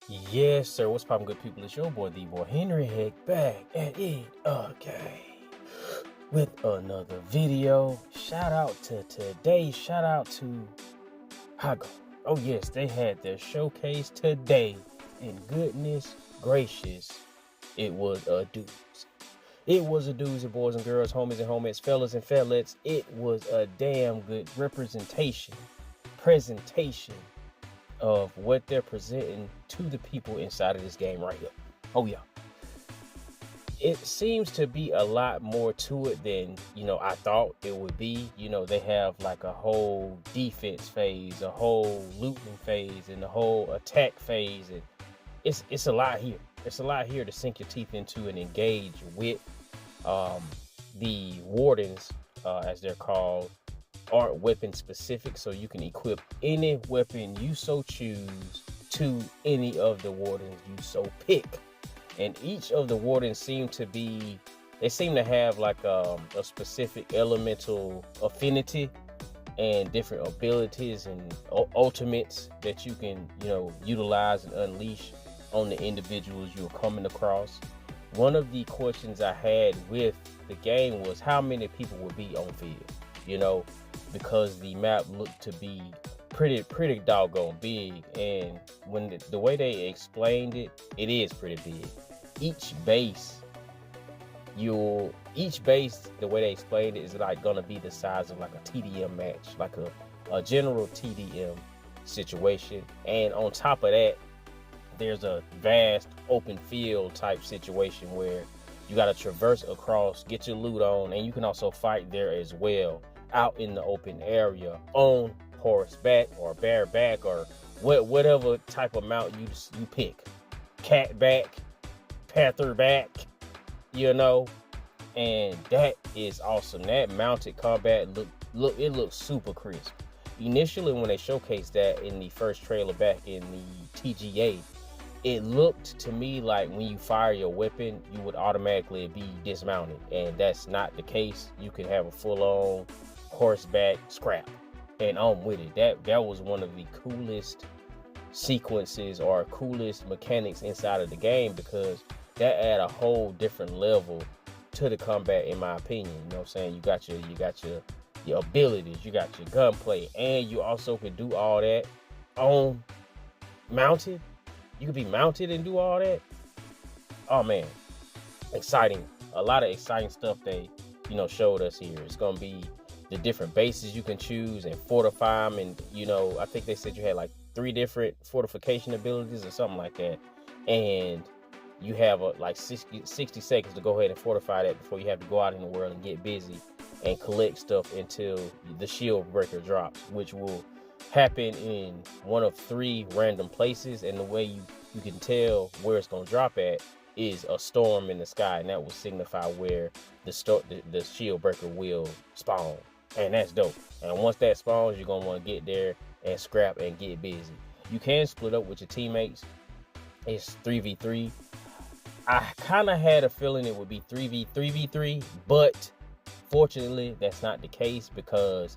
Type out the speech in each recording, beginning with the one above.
Yes, sir. What's poppin', good people? It's your boy, the boy Henry Heck, back at it again with another video. Shout out to today. Shout out to HIGHGUARD. Oh yes, they had their showcase today, and goodness gracious, it was a doozy. It was a doozy, boys and girls, homies and homies, fellas and fellettes. It was a damn good presentation of what they're presenting to the people inside of this game right here. Oh yeah. It seems to be a lot more to it than, I thought it would be. They have like a whole defense phase, a whole looting phase, and a whole attack phase. And it's a lot here. It's a lot here to sink your teeth into and engage with. The wardens, as they're called, aren't weapon specific, so you can equip any weapon you so choose to any of the wardens you so pick. And each of the wardens seem to have like a specific elemental affinity and different abilities and ultimates that you can utilize and unleash on the individuals you're coming across. One of the questions I had with the game was how many people would be on field, because the map looked to be pretty doggone big. And when the way they explained it, it is pretty big. Each base, the way they explained it, is like gonna be the size of like a TDM match, like a general TDM situation. And on top of that, there's a vast open field type situation where you got to traverse across, get your loot on, and you can also fight there as well, out in the open area on horseback or bareback or whatever type of mount you pick, catback, pantherback, and that is awesome. That mounted combat looks super crisp. Initially, when they showcased that in the first trailer back in the TGA, it looked to me like when you fire your weapon, you would automatically be dismounted, and that's not the case. You can have a full-on horseback scrap, and I'm with it. That was one of the coolest sequences or coolest mechanics inside of the game, because that add a whole different level to the combat, in my opinion. You know what I'm saying? You got your abilities, you got your gunplay, and you also can do all that on mounted. You could be mounted and do all that. Oh man, exciting. A lot of exciting stuff they, showed us here. It's gonna be the different bases you can choose and fortify them. And, I think they said you had like 3 different fortification abilities or something like that. And you have like 60 seconds to go ahead and fortify that before you have to go out in the world and get busy and collect stuff until the shield breaker drops, which will happen in one of 3 random places. And the way you can tell where it's going to drop at is a storm in the sky, and that will signify where the shield breaker will spawn. And that's dope. And once that spawns, you're going to want to get there and scrap and get busy. You can split up with your teammates. It's 3v3. I kind of had a feeling it would be 3v3, but fortunately that's not the case, because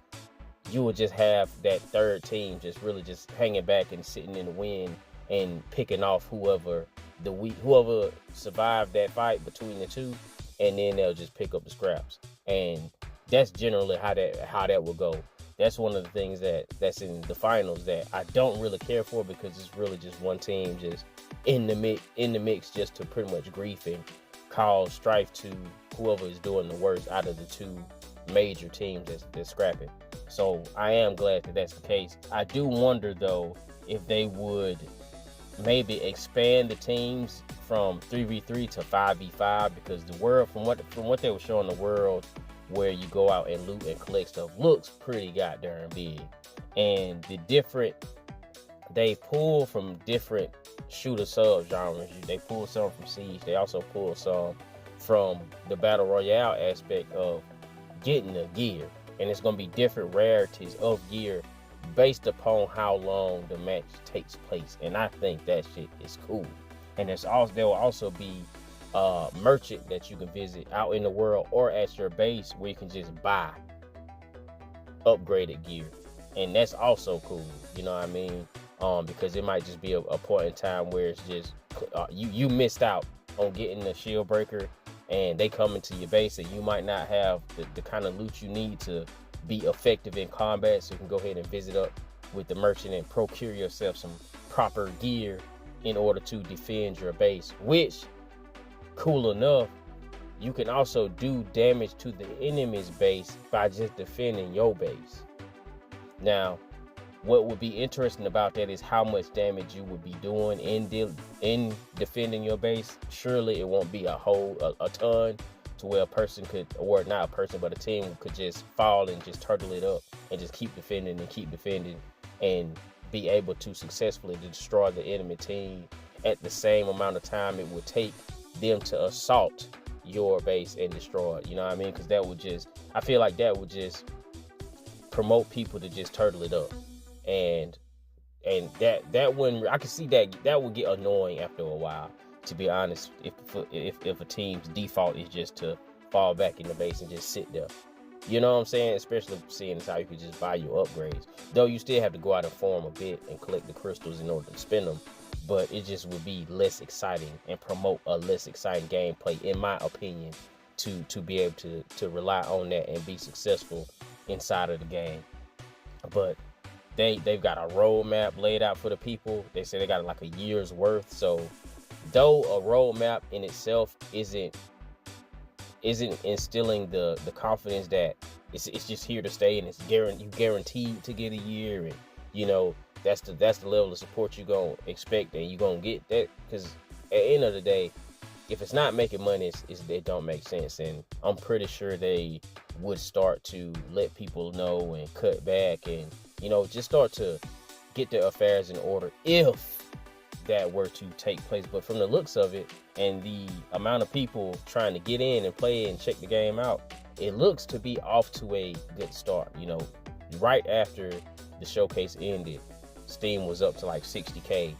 you would just have that third team just hanging back and sitting in the wind and picking off whoever survived that fight between the two, and then they'll just pick up the scraps. And that's generally how that will go. That's one of the things that's in the finals that I don't really care for, because it's really just one team just in the mix just to pretty much grief and cause strife to whoever is doing the worst out of the 2 major teams that's scrapping. So I am glad that that's the case. I do wonder though if they would maybe expand the teams from 3v3 to 5v5, because the world, from what they were showing, the world where you go out and loot and collect stuff looks pretty goddamn big. And they pull from different shooter sub genres. They pull some from Siege. They also pull some from the battle royale aspect of getting the gear, and it's going to be different rarities of gear based upon how long the match takes place. And I think that shit is cool. And there will also be merchant that you can visit out in the world or at your base, where you can just buy upgraded gear, and that's also cool. You know what I mean? because it might just be a point in time where it's just you missed out on getting the shield breaker, and they come into your base, and you might not have the kind of loot you need to be effective in combat. So you can go ahead and visit up with the merchant and procure yourself some proper gear in order to defend your base, which, cool enough, you can also do damage to the enemy's base by just defending your base. Now, what would be interesting about that is how much damage you would be doing in defending your base. Surely it won't be a ton to where a person could, or not a person, but a team could just fall and just turtle it up and just keep defending and be able to successfully destroy the enemy team at the same amount of time it would take them to assault your base and destroy it. You know what I mean? Because that would just, I feel like that would just promote people to just turtle it up. And that wouldn't, I can see that would get annoying after a while, to be honest, if a team's default is just to fall back in the base and just sit there. You know what I'm saying? Especially seeing as how you could just buy your upgrades. Though you still have to go out and farm a bit and collect the crystals in order to spend them. But it just would be less exciting and promote a less exciting gameplay, in my opinion, to be able to rely on that and be successful inside of the game. But they've got a roadmap laid out for the people. They say they got like a year's worth. So though a roadmap in itself isn't instilling the confidence that it's just here to stay and it's guaranteed to get a year, and you know that's the level of support you're gonna expect and you're gonna get that, because at the end of the day, if it's not making money, it don't make sense. And I'm pretty sure they would start to let people know and cut back and, you know, just start to get their affairs in order if that were to take place. But from the looks of it and the amount of people trying to get in and play and check the game out, it looks to be off to a good start. You know, right after the showcase ended, Steam was up to like 60K.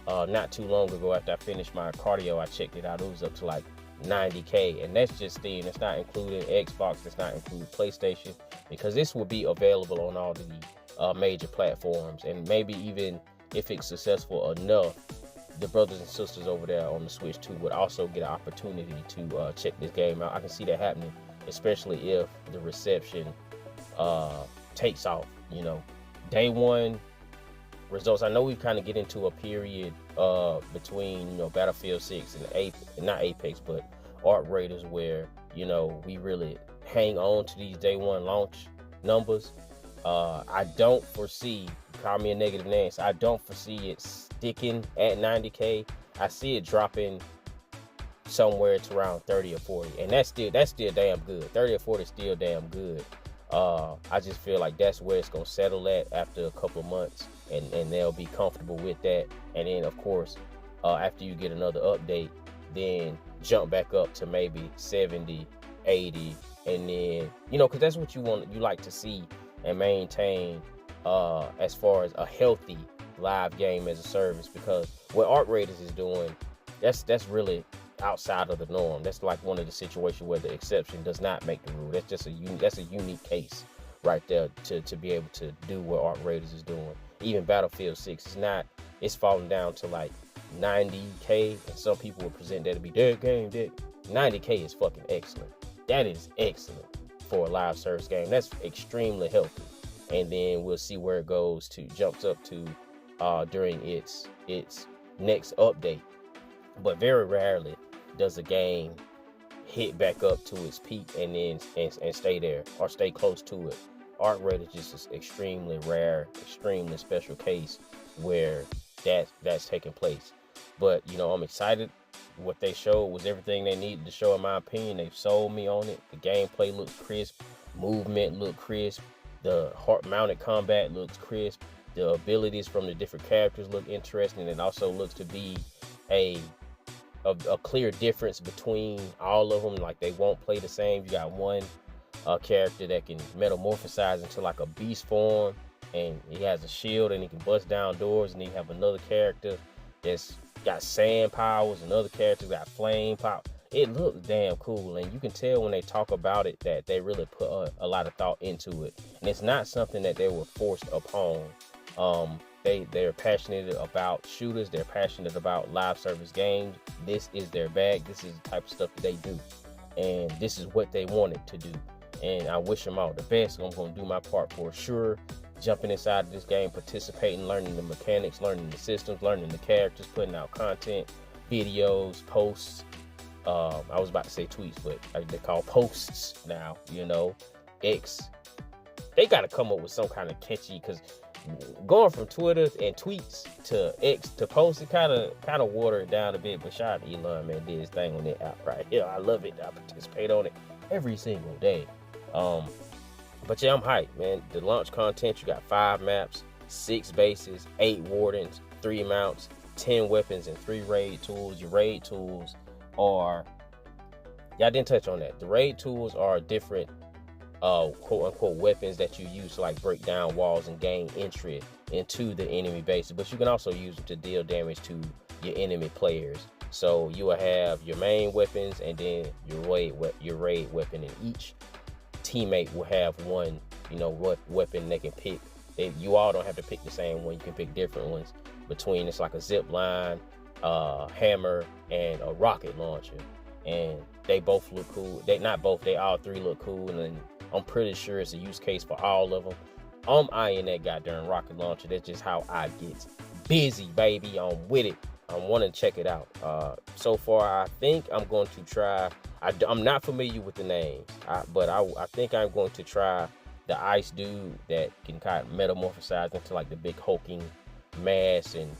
Not too long ago, after I finished my cardio, I checked it out. It was up to like 90K, and that's just Steam. That's not including Xbox. That's not including PlayStation, because this will be available on all the major platforms. And maybe even if it's successful enough, the brothers and sisters over there on the Switch 2 would also get an opportunity to check this game out. I can see that happening, especially if the reception takes off. You know, day one results. I know we kind of get into a period between, you know, Battlefield 6 and not Apex, but Arc Raiders, where, you know, we really hang on to these day one launch numbers. I don't foresee, call me a negative Nancy, I don't foresee it sticking at 90K. I see it dropping somewhere to around 30 or 40, and that's still damn good. 30 or 40 is still damn good. I just feel like that's where it's gonna settle at after a couple of months, and they'll be comfortable with that. And then of course, after you get another update, then jump back up to maybe 70, 80, and then, you know, because that's what you like to see and maintain as far as a healthy live game as a service. Because what Arc Raiders is doing, that's really outside of the norm. That's like one of the situations where the exception does not make the rule. That's just a unique case right there to be able to do what Arc Raiders is doing. Even Battlefield 6 it's falling down to like 90K, and some people will present that to be their game. That 90K is fucking excellent. That is excellent for a live service game. That's extremely healthy. And then we'll see where it jumps up to during its next update. But very rarely does a game hit back up to its peak and then and stay there or stay close to it. Arc Raiders just is extremely rare, extremely special case where that's taking place. But, you know, I'm excited. What they showed was everything they needed to show, in my opinion. They've sold me on it. The gameplay looks crisp, movement looked crisp, the heart-mounted combat looks crisp, the abilities from the different characters look interesting, and it also looks to be a clear difference between all of them. Like, they won't play the same. You got one character that can metamorphosize into like a beast form, and he has a shield and he can bust down doors, and then you have another character that's got sand powers, another character got flame power. It looks damn cool, and you can tell when they talk about it that they really put a lot of thought into it, and it's not something that they were forced upon. They're passionate about shooters. They're passionate about live service games. This is their bag. This is the type of stuff that they do, and this is what they wanted to do. And I wish them all the best. I'm going to do my part for sure. Jumping inside of this game, participating, learning the mechanics, learning the systems, learning the characters, putting out content, videos, posts. I was about to say tweets, but they call posts now. X. They got to come up with some kind of catchy, because going from Twitter and tweets to X to post, it kind of watered it down a bit. But shout out to Elon, man, did his thing on that app right here. I love it. I participate on it every single day. But yeah, I'm hyped, man. The launch content, you got 5 maps, 6 bases, 8 wardens, 3 mounts, 10 weapons, and 3 raid tools. Your raid tools are, y'all didn't touch on that. The raid tools are different quote unquote weapons that you use to like break down walls and gain entry into the enemy bases, but you can also use them to deal damage to your enemy players. So you will have your main weapons and then your raid weapon, and each teammate will have one weapon they can pick. You all don't have to pick the same one. You can pick different ones between. It's like a zip line, hammer, and a rocket launcher, and they both look cool. They all 3 look cool, and then I'm pretty sure it's a use case for all of them. I'm eyeing that goddamn rocket launcher. That's just how I get busy, baby. I'm with it. I want to check it out. So far, I think I'm going to try. I'm not familiar with the names, but I think I'm going to try the ice dude that can kind of metamorphosize into like the big hulking mass, and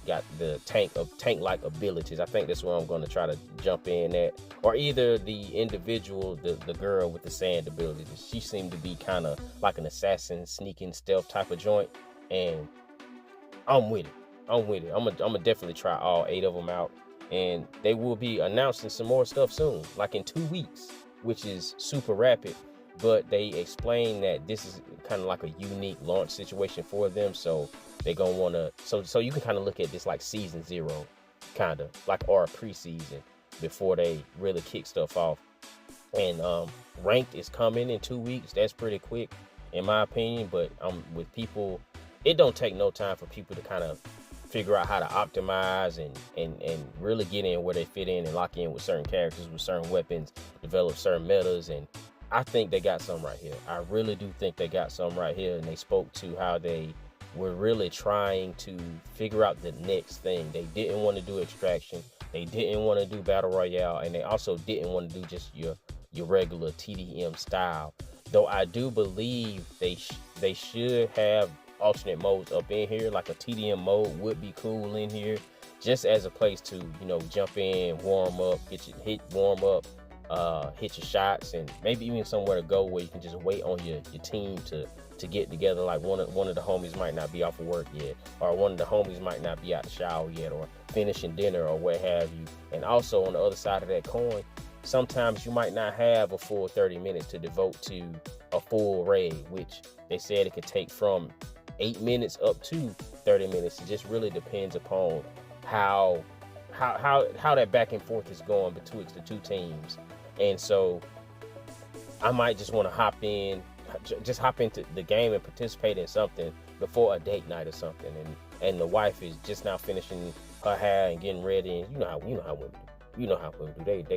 got the tank-like abilities. I think that's where I'm going to try to jump in at, or either the individual, the girl with the sand abilities. She seemed to be kind of like an assassin, sneaking stealth type of joint, and I'm with it. I'm gonna definitely try all 8 of them out, and they will be announcing some more stuff soon, like in 2 weeks, which is super rapid. But they explain that this is kind of like a unique launch situation for them, so they're gonna want to. So you can kind of look at this like season 0, kind of like, or a preseason before they really kick stuff off. And ranked is coming in 2 weeks. That's pretty quick, in my opinion. But with people, it don't take no time for people to kind of figure out how to optimize and really get in where they fit in and lock in with certain characters, with certain weapons, develop certain metas. And I think they got some right here. I really do think they got some right here. And they spoke to how they were really trying to figure out the next thing. They didn't want to do extraction. They didn't want to do battle royale. And they also didn't want to do just your regular TDM style. Though I do believe they should have alternate modes up in here. Like a TDM mode would be cool in here, just as a place to, jump in, warm up, hit your shots, and maybe even somewhere to go where you can just wait on your team to get together. Like one of the homies might not be off of work yet, or one of the homies might not be out the shower yet, or finishing dinner, or what have you. And also on the other side of that coin, sometimes you might not have a full 30 minutes to devote to a full raid, which they said it could take from 8 minutes up to 30 minutes. It just really depends upon how that back and forth is going betwixt the 2 teams. And so I might just want to hop into the game and participate in something before a date night or something. And the wife is just now finishing her hair and getting ready, and you know how women do. They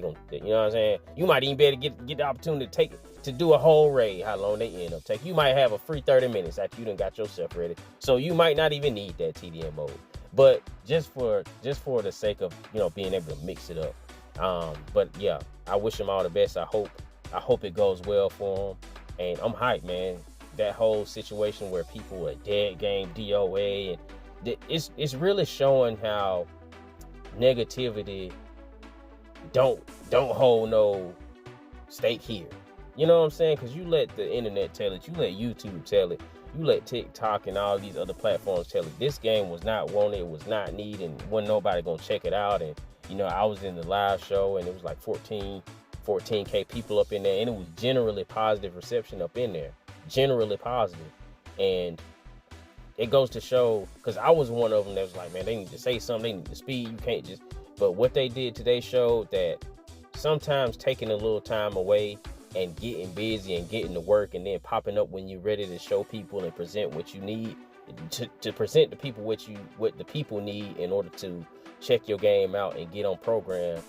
gonna, you know what I'm saying? You might even be able to get the opportunity to do a whole raid, how long they end up taking. You might have a free 30 minutes after you done got yourself ready. So you might not even need that TDM mode. But just for the sake of, being able to mix it up. But yeah, I wish them all the best. I hope it goes well for them. And I'm hyped, man. That whole situation where people are dead game DOA, and it's really showing how negativity don't hold no stake here. You know what I'm saying? Because you let the internet tell it, you let YouTube tell it, you let TikTok and all these other platforms tell it. This game was not wanted, it was not needed, and wasn't nobody gonna check it out. And I was in the live show, and it was like 14K people up in there, and it was generally positive reception up in there, generally positive. And it goes to show, because I was one of them that was like, man, they need to say something, they need to speed, you can't just. But what they did today showed that sometimes taking a little time away and getting busy and getting to work and then popping up when you're ready to show people and present what you need to present the people what the people need in order to check your game out and get on program,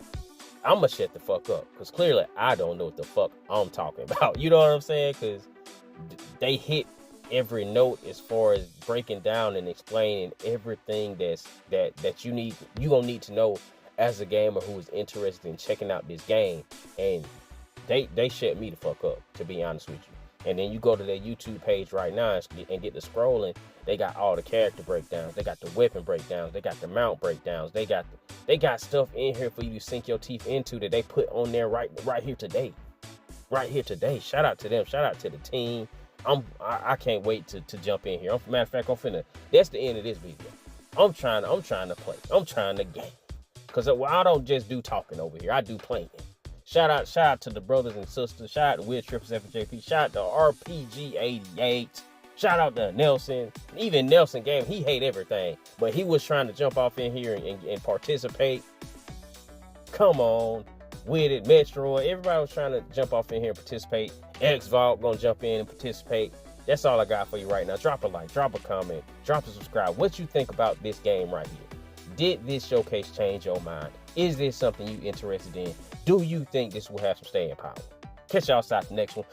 I'm gonna shut the fuck up, because clearly I don't know what the fuck I'm talking about. You know what I'm saying? Because they hit every note as far as breaking down and explaining everything that you gonna need to know as a gamer who is interested in checking out this game. And they shut me the fuck up, to be honest with you. And then you go to their YouTube page right now and get the scrolling. They got all the character breakdowns. They got the weapon breakdowns. They got the mount breakdowns. They got stuff in here for you to sink your teeth into that they put on there right here today. Right here today. Shout out to them. Shout out to the team. I can't wait to jump in here. Matter of fact, that's the end of this video. I'm trying to play. I'm trying to game. Because I don't just do talking over here. I do playing. Shout out to the brothers and sisters. Shout out to Will Triple FJP. Shout out to RPG88. Shout out to Nelson. Even Nelson game, he hate everything. But he was trying to jump off in here and participate. Come on with it. Metroid. Everybody was trying to jump off in here and participate. X-Vault gonna jump in and participate. That's all I got for you right now. Drop a like, drop a comment, drop a subscribe. What you think about this game right here? Did this showcase change your mind? Is this something you interested in? Do you think this will have some staying power? Catch y'all outside the next one.